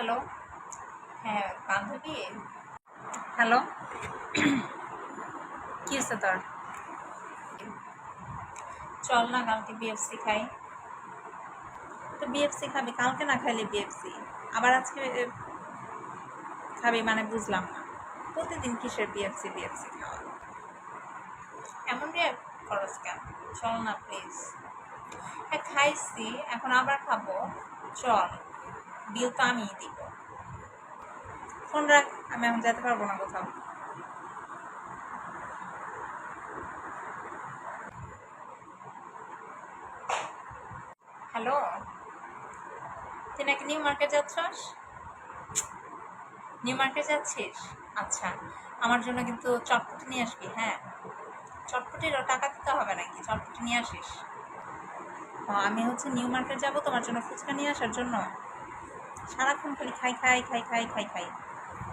Hello. হ্যাঁ বান্ধবী। Hello. কি হচ্ছে তোর? চল না কালকে বিএফসি খাই। তো বিএফসি খাবি, কালকে না খাইলে বিএফসি আবার আজকে খাবি মানে বুঝলাম না। প্রতিদিন কিসের বিএফসি বিএফসি খাওয়া? এমন রে খরচ কেন? চল না প্লিজ। হ্যাঁ খাইছি, এখন আবার খাবো। চল, বিল তো আমিই দিব। ফোন রাখ, আমি এখন যেতে পারবো না কোথাও। হ্যালো, তুই নাকি নিউ মার্কেট যাচ্ছস? নিউ মার্কেট যাচ্ছিস? আচ্ছা, আমার জন্য কিন্তু চটপটি নিয়ে আসবি। হ্যাঁ, চটপটিরও টাকা দিতে হবে নাকি? চটপটি নিয়ে আসিস। আমি হচ্ছে নিউ মার্কেট যাব তোমার জন্য ফুচকা নিয়ে আসার জন্য। সারাক্ষণ খালি খাই খাই খাই খাই খাই খাই।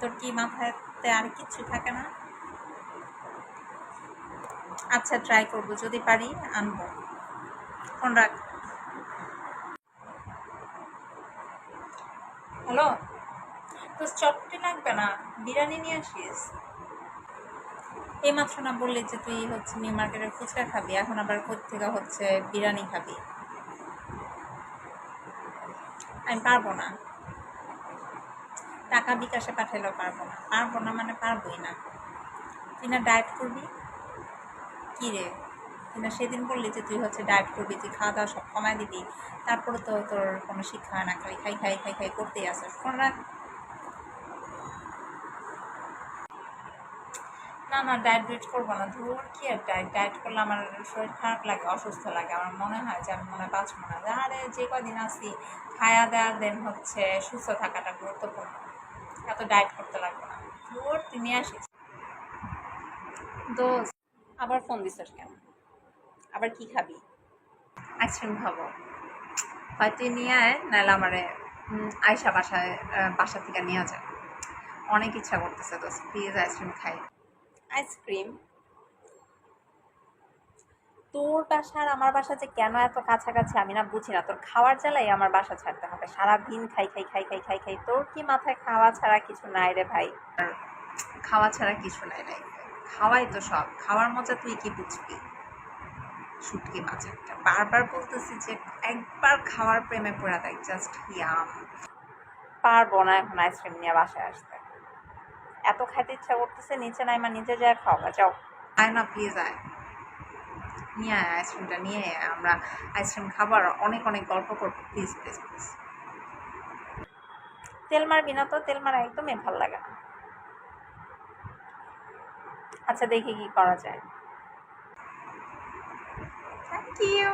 তোর কি মাথাতে আর কিচ্ছু থাকে না? আচ্ছা ট্রাই করবো, যদি পারি আনবো। ফোন রাখ। হ্যালো, তোর চটপটি লাগবে না, বিরিয়ানি নিয়ে আসিস। এই মাত্র না বললি যে তুই হচ্ছে নিউ মার্কেটের ফুচকা খাবি, এখন আবার কোত্থেকে হচ্ছে বিরিয়ানি খাবি? আমি পারবো না। টাকা বিকাশে পাঠাইলেও পারবো না। পারবো না মানে পারবোই না। তুই না ডায়েট করবি? কী রে, তুই না সেদিন বললি যে তুই হচ্ছে ডায়েট করবি, তুই খাওয়া দাওয়া সব কমায় দিবি, তারপরে তো তোর কোনো শিক্ষা হয় না, খালি খাই খাই খাই খাই করতেই আসিস। ফোন রাখ। না না, ডায়েট ডুয়েট করবো না। ধর কি আর ডায়েট, ডায়েট করলে আমার শরীর খারাপ লাগে, অসুস্থ লাগে, আমার মনে হয় যে আমি মনে হয় বাঁচবো না। আরে যে কদিন আসি খায়া দেওয়ার দেন হচ্ছে সুস্থ থাকাটা গুরুত্বপূর্ণ, এত ডায়েট করতে লাগবে না। ধর তুই নিয়ে আসিস। দোস্ত, আবার ফোন দিছিস কেন? আবার কি খাবি? আইসক্রিম খাবো? হয় তুই নিয়ে আয়, নাহলে আমারে আয়সা বাসায়, বাসা থেকে নিয়ে যায়। অনেক ইচ্ছা করতেছে দোস্ত, প্লিজ আইসক্রিম খাই। আইসক্রিম? তোর বাসা আর আমার বাসা যে কেন এত কাছাকাছি আমি না বুঝি না। তোর খাওয়ার জ্বালাই আমার বাসা ছাড়তে হবে, সারাদিন খাই খাই খাই খাই খাই খাই। তোর কি মাথায় খাওয়া ছাড়া কিছু নাই রে ভাই? আর খাওয়া ছাড়া কিছু নাই রে, খাওয়াই তো সব। খাওয়ার মজা তুই কি বুঝবি? শুটকি মাছ একটা, বারবার বলতেছি যে একবার খাওয়ার প্রেমে পড়া দেয়, জাস্ট ইয়াম। পারবো না এখন আইসক্রিম নিয়ে বাসায় আসতে। এত খাইতে ইচ্ছা করতেছে, নিচে নাইমা নিজে যা খাওয়া যাও। আয় না প্লিজ, আয় নিয়ে আয় আইসক্রিমটা, নিয়ে আয়। আমরা আইসক্রিম খাবো আর অনেক অনেক গল্প করবো। Please please please. তেল মারবি না তো? তেল মারা একদমই ভাল লাগে না। আচ্ছা দেখি কি করা যায়। Thank you.